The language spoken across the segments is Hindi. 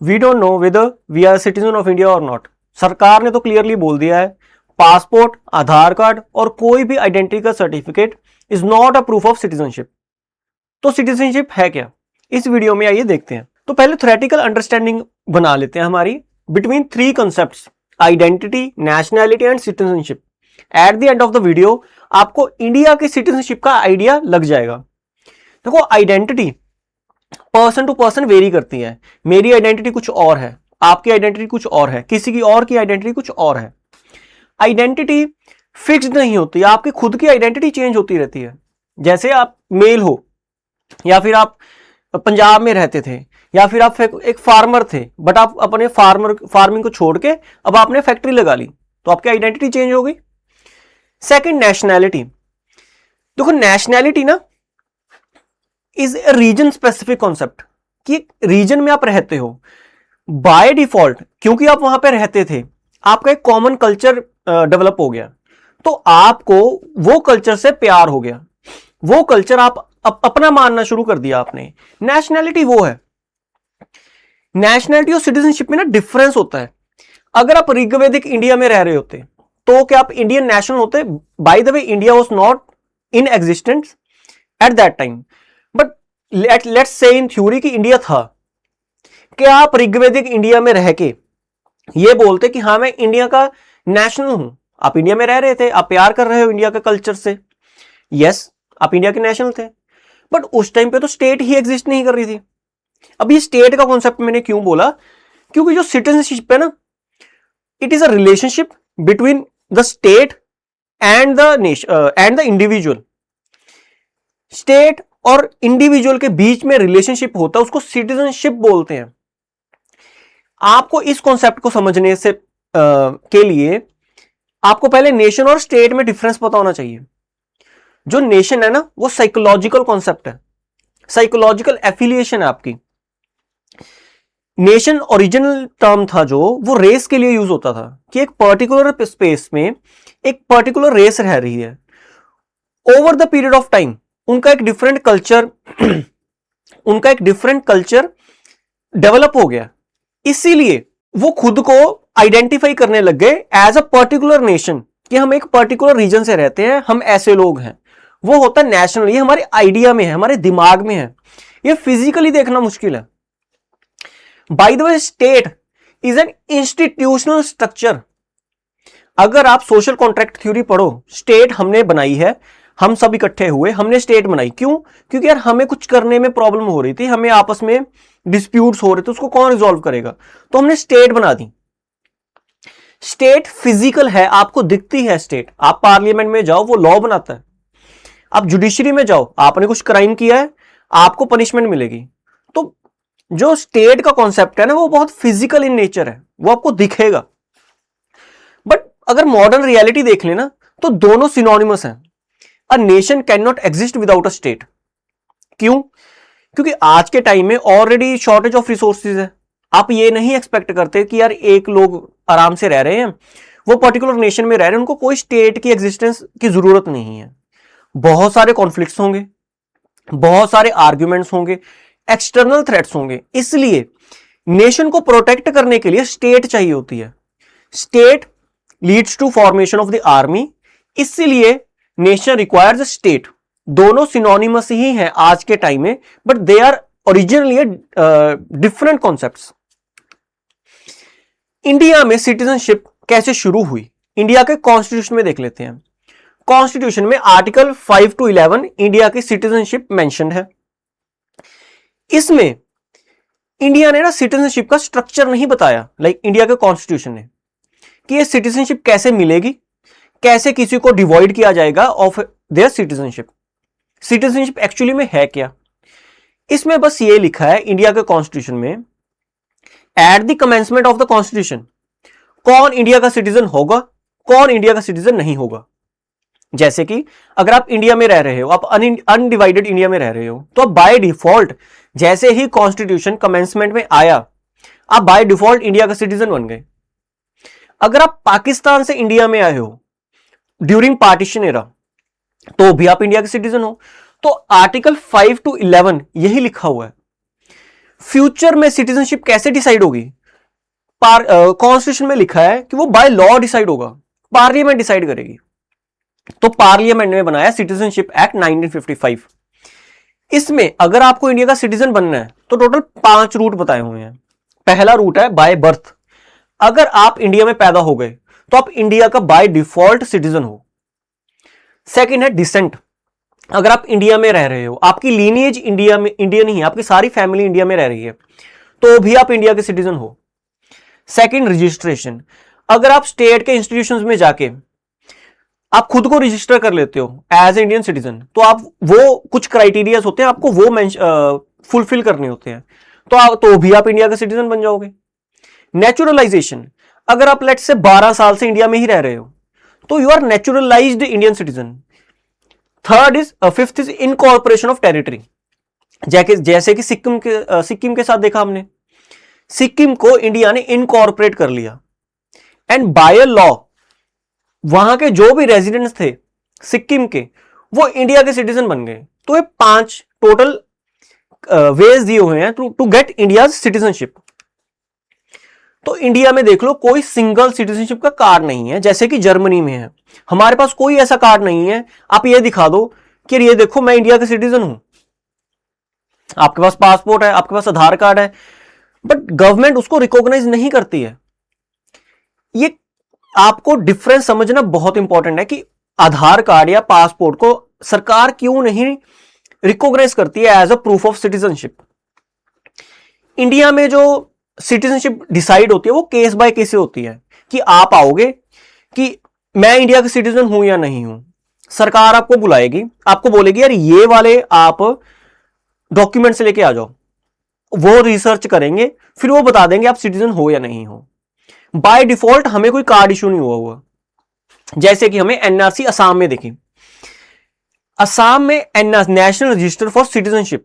We don't know whether we are citizen of India or not. सरकार ने तो क्लियरली बोल दिया है, पासपोर्ट, आधार कार्ड और कोई भी आइडेंटिटी का certificate is not a proof of citizenship. तो सिटीजनशिप है क्या, इस वीडियो में आइए देखते हैं। तो पहले थ्योरेटिकल अंडरस्टैंडिंग बना लेते हैं हमारी between three concepts, identity, nationality and citizenship. At the end of the video आपको इंडिया की सिटीजनशिप का आइडिया लग जाएगा। देखो, identity person to person vary करती है। मेरी आइडेंटिटी कुछ और है, आपकी आइडेंटिटी कुछ और है, किसी की और की आइडेंटिटी कुछ और है। आइडेंटिटी फिक्स्ड नहीं होती, आपकी खुद की आइडेंटिटी चेंज होती रहती है। जैसे आप मेल हो, या फिर आप पंजाब में रहते थे, या फिर आप एक फार्मर थे, बट आप अपने फार्मिंग को छोड़ के अब आपने फैक्ट्री लगा ली, तो आपकी आइडेंटिटी चेंज हो गई। Second, nationality. देखो, नेशनैलिटी ना is a region specific concept, कि रीजन में आप रहते हो बाय डिफॉल्ट, क्योंकि आप वहां पे रहते थे, आपका एक कॉमन कल्चर डेवलप हो गया, तो आपको वो कल्चर से प्यार हो गया, वो कल्चर आप अपना मानना शुरू कर दिया आपने। नेशनैलिटी वो है। नेशनैलिटी और सिटीजनशिप में ना डिफरेंस होता है। अगर आप ऋग्वैदिक इंडिया में रह रहे होते तो क्या आप इंडियन नेशनल होते? By the way, India was not in existence at that time, but let's say in theory कि इंडिया था। क्या आप ऋग्वैदिक इंडिया में रह के ये बोलते कि हाँ मैं इंडिया का नेशनल हूं? आप इंडिया में रह रहे थे, आप प्यार कर रहे हो इंडिया के कल्चर से, यस आप इंडिया के नेशनल थे, बट उस टाइम पे तो स्टेट ही एग्जिस्ट नहीं कर रही थी। अब ये स्टेट का कॉन्सेप्ट मैंने क्यों बोला? क्योंकि जो सिटीजनशिप है ना, it is a relationship between the state and the nation and the individual. State और इंडिविजुअल के बीच में रिलेशनशिप होता है, उसको सिटीजनशिप बोलते हैं। आपको इस कॉन्सेप्ट को समझने से के लिए आपको पहले नेशन और स्टेट में डिफरेंस पता होना चाहिए। जो नेशन है ना, वो साइकोलॉजिकल कॉन्सेप्ट है, साइकोलॉजिकल एफिलिएशन है आपकी। नेशन ओरिजिनल टर्म था जो, वो रेस के लिए यूज होता था, कि एक पर्टिकुलर स्पेस में एक पर्टिकुलर रेस रह रही है। Over the period of time उनका एक डिफरेंट कल्चर डेवलप हो गया, इसीलिए वो खुद को आइडेंटिफाई करने लग गए एज अ पर्टिकुलर नेशन, कि हम एक पर्टिकुलर रीजन से रहते हैं, हम ऐसे लोग हैं। वो होता है नेशनल। ये हमारे आइडिया में है, हमारे दिमाग में है, ये फिजिकली देखना मुश्किल है। By the way, state is an institutional structure. अगर आप सोशल कॉन्ट्रैक्ट थ्योरी पढ़ो, स्टेट हमने बनाई है, हम सब इकट्ठे हुए, हमने स्टेट बनाई। क्यों? क्योंकि यार हमें कुछ करने में प्रॉब्लम हो रही थी, हमें आपस में डिस्प्यूट्स हो रहे थे, उसको कौन रिजॉल्व करेगा, तो हमने स्टेट बना दी। स्टेट फिजिकल है, आपको दिखती है स्टेट। आप पार्लियामेंट में जाओ, वो लॉ बनाता है। आप जुडिशरी में जाओ, आपने कुछ क्राइम किया है, आपको पनिशमेंट मिलेगी। तो जो स्टेट का कॉन्सेप्ट है ना, वो बहुत फिजिकल इन नेचर है, वो आपको दिखेगा। बट अगर मॉडर्न रियलिटी देख लेना, तो दोनों सिनोनिमस हैं। A nation can not exist without a state. क्यों? क्योंकि आज के टाइम में ऑलरेडी शॉर्टेज ऑफ रिसोर्सेज है। आप ये नहीं एक्सपेक्ट करते कि यार एक लोग आराम से रह रहे हैं, वो पर्टिकुलर नेशन में रह रहे हैं, उनको कोई स्टेट की एग्जिस्टेंस की जरूरत नहीं है। बहुत सारे कॉन्फ्लिक्ट्स होंगे, बहुत सारे आर्ग्यूमेंट्स होंगे, एक्सटर्नल थ्रेट्स होंगे, इसलिए नेशन को प्रोटेक्ट करने के लिए स्टेट चाहिए होती है। State leads to formation of the army, इसलिए नेशन रिक्वायर्स स्टेट। दोनों सिनोनिमस ही हैं आज के टाइम में, but they are originally different concepts. India में सिटीजनशिप कैसे शुरू हुई, इंडिया के कॉन्स्टिट्यूशन में देख लेते हैं। कॉन्स्टिट्यूशन में आर्टिकल 5 to 11 इंडिया की सिटीजनशिप मेंशन्ड है। इसमें इंडिया ने ना सिटीजनशिप का स्ट्रक्चर नहीं बताया, लाइक इंडिया के कॉन्स्टिट्यूशन ने, कि ये सिटीजनशिप कैसे मिलेगी, कैसे किसी को डिवॉइड किया जाएगा of their citizenship. Citizenship actually में है क्या? इसमें बस ये लिखा है इंडिया के कॉन्स्टिट्यूशन में, at the commencement of the constitution, कौन इंडिया का सिटीजन होगा, कौन इंडिया का सिटीजन नहीं होगा। जैसे कि अगर आप इंडिया में रह रहे हो, आप अनडिवाइडेड इंडिया में रह रहे हो, तो बाय डिफॉल्ट जैसे ही कॉन्स्टिट्यूशन कमेंसमेंट में आया, आप बाय डिफॉल्ट इंडिया का सिटीजन बन गए। अगर आप पाकिस्तान से इंडिया में आए हो ड्यूरिंग पार्टीशन एरा, तो भी आप इंडिया के सिटीजन हो। तो आर्टिकल 5 to 11 यही लिखा हुआ है। फ्यूचर में सिटीजनशिप कैसे डिसाइड होगी? कॉन्स्टिट्यूशन में लिखा है कि वो बाय लॉ डिसाइड होगा, पार्लियामेंट डिसाइड करेगी। तो पार्लियामेंट ने बनाया सिटीजनशिप एक्ट 1955। इसमें अगर आपको इंडिया का सिटीजन बनना है तो टोटल 5 रूट बताए हुए हैं। पहला रूट है बाय बर्थ, अगर आप इंडिया में पैदा हो गए तो आप इंडिया का बाय डिफॉल्ट सिटीजन हो। सेकंड है डिसेंट, अगर आप इंडिया में रह रहे हो, आपकी लीनिएज इंडिया में इंडियन ही है, आपकी सारी फैमिली इंडिया में रह रही है, तो भी आप इंडिया के सिटीजन हो। सेकंड रजिस्ट्रेशन, अगर आप स्टेट के इंस्टीट्यूशंस में जाके आप खुद को रजिस्टर कर लेते हो एज इंडियन सिटीजन, तो आप वो कुछ क्राइटेरियाज होते हैं, आपको वो फुलफिल करने होते हैं, तो भी आप इंडिया का सिटीजन बन जाओगे। नेचुरलाइजेशन, अगर आप लेट से 12 साल से इंडिया में ही रह रहे हो तो you are naturalised Indian citizen. Fifth is incorporation of territory, जैसे कि सिक्किम के साथ देखा हमने, सिक्किम को इंडिया ने इनकॉर्पोरेट कर लिया एंड बाय लॉ वहां के जो भी रेजिडेंट्स थे सिक्किम के वो इंडिया के सिटीजन बन गए। तो ये 5 टोटल वेज दिए हुए हैं टू गेट इंडिया सिटीजनशिप। तो इंडिया में देख लो कोई सिंगल सिटीजनशिप का कार्ड नहीं है, जैसे कि जर्मनी में है। हमारे पास कोई ऐसा कार्ड नहीं है, आप ये दिखा दो कि ये देखो मैं इंडिया का सिटीजन हूं। आपके पास पासपोर्ट है, आपके पास आधार कार्ड है, बट गवर्नमेंट उसको रिकॉग्नाइज नहीं करती है। ये आपको डिफरेंस समझना बहुत इंपॉर्टेंट है कि आधार कार्ड या पासपोर्ट को सरकार क्यों नहीं रिकॉग्नाइज करती है as a proof of citizenship. India में जो सिटीजनशिप डिसाइड होती है वो केस बाय केस होती है कि आप आओगे कि मैं इंडिया का सिटीजन हूं या नहीं हूं, सरकार आपको बुलाएगी, आपको बोलेगी यार ये वाले आप डॉक्यूमेंट्स लेके आ जाओ, वो रिसर्च करेंगे, फिर वो बता देंगे आप सिटीजन हो या नहीं हो। बाय डिफॉल्ट हमें कोई कार्ड इशू नहीं हुआ, जैसे कि हमें एनआरसी असम में देखी, असम में national register for citizenship,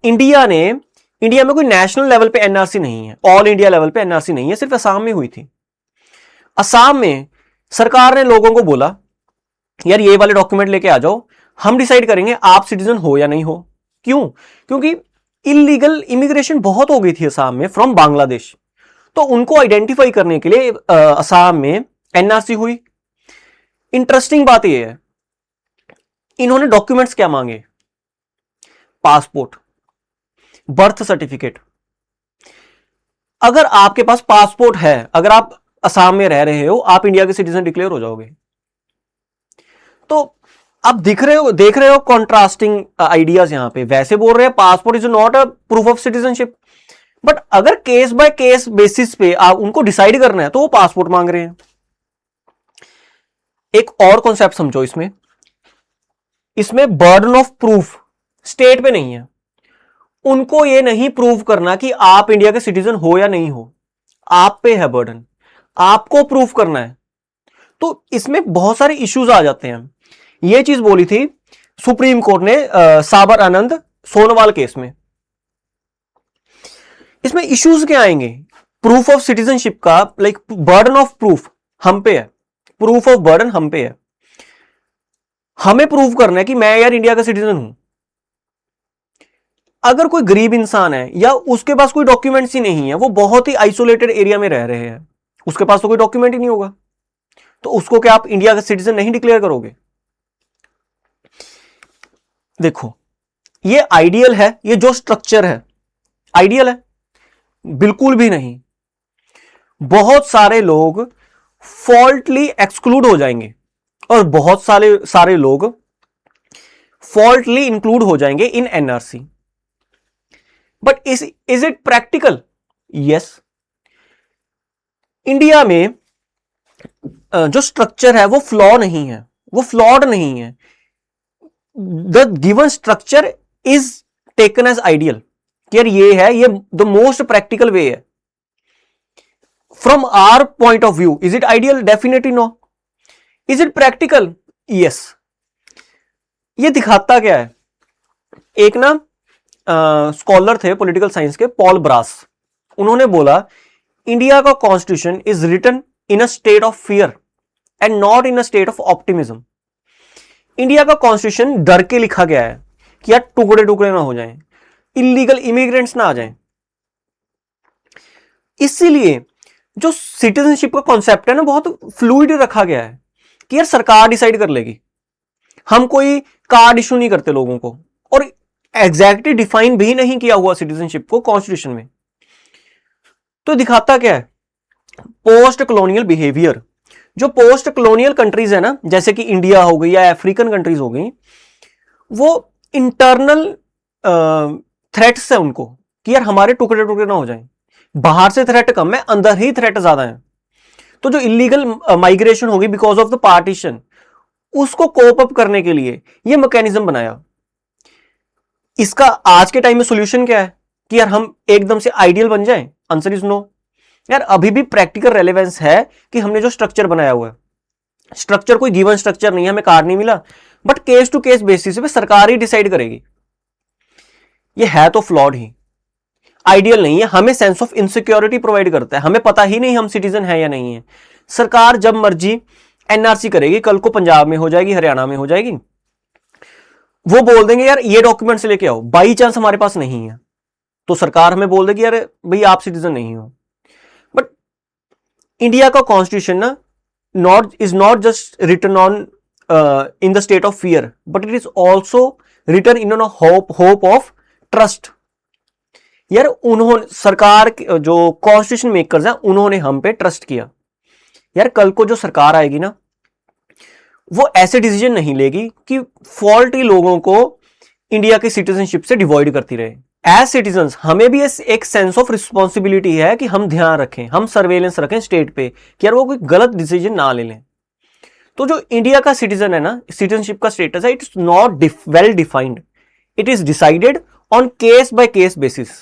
India में कोई नेशनल लेवल पे एनआरसी नहीं है, ऑल इंडिया लेवल पे एनआरसी नहीं है, सिर्फ असम में हुई थी। असम में सरकार ने लोगों को बोला यार ये वाले डॉक्यूमेंट लेके आ जाओ, हम डिसाइड करेंगे आप सिटीजन हो या नहीं हो। क्यों? क्योंकि इलीगल इमिग्रेशन बहुत हो गई थी असम में फ्रॉम बांग्लादेश, तो उनको आइडेंटिफाई करने के लिए असम में एनआरसी हुई। इंटरेस्टिंग बात यह है, इन्होंने डॉक्यूमेंट्स क्या मांगे? Passport, birth certificate. अगर आपके पास पासपोर्ट है, अगर आप असम में रह रहे हो, आप इंडिया के सिटीजन डिक्लेयर हो जाओगे। तो आप देख रहे हो कॉन्ट्रास्टिंग आइडियाज यहां पे। वैसे बोल रहे हैं passport is not a proof of citizenship, but अगर केस बाय केस बेसिस पे आप उनको डिसाइड करना है तो वो पासपोर्ट मांग रहे हैं। एक और कॉन्सेप्ट समझो इसमें बर्डन ऑफ प्रूफ स्टेट पे नहीं है। उनको ये नहीं प्रूव करना कि आप इंडिया के सिटीजन हो या नहीं हो, आप पे है बर्डन, आपको प्रूफ करना है। तो इसमें बहुत सारे इश्यूज आ जाते हैं। ये चीज बोली थी सुप्रीम कोर्ट ने साबर आनंद सोनोवाल केस में। इसमें इश्यूज क्या आएंगे? प्रूफ ऑफ सिटीजनशिप का लाइक बर्डन ऑफ प्रूफ हम पे है, प्रूफ ऑफ बर्डन हम पे है। हमें प्रूव करना है कि मैं यार इंडिया का सिटीजन हूं। अगर कोई गरीब इंसान है या उसके पास कोई डॉक्यूमेंट्स ही नहीं है, वो बहुत ही आइसोलेटेड एरिया में रह रहे हैं, उसके पास तो कोई डॉक्यूमेंट ही नहीं होगा, तो उसको क्या आप इंडिया का सिटीजन नहीं डिक्लेयर करोगे? देखो ये आइडियल है, ये जो स्ट्रक्चर है आइडियल है? बिल्कुल भी नहीं। बहुत सारे लोग फॉल्टली एक्सक्लूड हो जाएंगे और बहुत सारे लोग फॉल्टली इंक्लूड हो जाएंगे in NRC. But is it practical? Yes. India में जो स्ट्रक्चर है वो फ्लॉ नहीं है, वो फ्लॉड नहीं है। The given structure is taken as ideal, यार ये है, ये द मोस्ट प्रैक्टिकल वे है। From our point of view is it ideal? Definitely no. Is it practical? Yes. ये दिखाता क्या है? एक ना स्कॉलर थे पॉलिटिकल साइंस के, पॉल ब्रास, उन्होंने बोला इंडिया का constitution is written in a state of fear and not in a state of optimism. India का कॉन्स्टिट्यूशन डर के लिखा गया है कि यार टुकड़े टुकड़े ना हो जाएं। इलीगल इमिग्रेंट्स ना आ जाएं। इसीलिए जो सिटीजनशिप का कॉन्सेप्ट है ना, बहुत फ्लूइड रखा गया है कि यार सरकार डिसाइड कर लेगी, हम कोई कार्ड इशू नहीं करते लोगों को, और एग्जैक्टली डिफाइन भी नहीं किया हुआ सिटीजनशिप को कॉन्स्टिट्यूशन में। तो दिखाता क्या है, पोस्ट कॉलोनियल बिहेवियर। जो पोस्ट कॉलोनियल कंट्रीज है ना, जैसे कि इंडिया हो गई या अफ्रीकन कंट्रीज हो गई, वो इंटरनल थ्रेट्स है उनको कि यार हमारे टुकड़े टुकड़े ना हो जाएं। बाहर से थ्रेट कम है, अंदर ही थ्रेट ज्यादा है। तो जो इलीगल माइग्रेशन होगी बिकॉज ऑफ द पार्टीशन, उसको कोप अप करने के लिए ये मैकेनिज्म बनाया। इसका आज के टाइम में सॉल्यूशन क्या है कि यार हम एकदम से आइडियल बन जाएं? Answer is no. यार अभी भी प्रैक्टिकल रेलेवेंस है कि हमने जो स्ट्रक्चर बनाया हुआ है, स्ट्रक्चर कोई गिवन स्ट्रक्चर नहीं है, हमें कार्ड नहीं मिला, but case to case basis पे सरकार ही डिसाइड करेगी। ये है तो फ्लॉड ही, आइडियल नहीं है, हमें सेंस ऑफ इनसिक्योरिटी प्रोवाइड करता है, हमें पता ही नहीं हम सिटीजन है या नहीं है। सरकार जब मर्जी एनआरसी करेगी, कल को पंजाब में हो जाएगी, हरियाणा में हो जाएगी, वो बोल देंगे यार ये डॉक्यूमेंट्स लेके आओ, बाई चांस हमारे पास नहीं है तो सरकार हमें बोल देगी यार भाई आप सिटीजन नहीं हो। बट इंडिया का कॉन्स्टिट्यूशन ना is not just written on in the state of fear, but it is also written in hope of trust. यार उन्होंने, सरकार जो कॉन्स्टिट्यूशन मेकर्स हैं, उन्होंने हम पे ट्रस्ट किया। यार कल को जो सरकार आएगी ना, वो ऐसे डिसीजन नहीं लेगी कि फॉल्टी लोगों को इंडिया की सिटीजनशिप से डिवॉइड करती रहे। एज सिटीजन्स हमें भी एक सेंस ऑफ रिस्पॉन्सिबिलिटी है कि हम ध्यान रखें, हम सर्वेलेंस रखें स्टेट पे कि यार वो कोई गलत डिसीजन ना ले लें। तो जो इंडिया का सिटीजन है ना, सिटीजनशिप का स्टेटस है, it is not well defined, it is decided on case by case basis.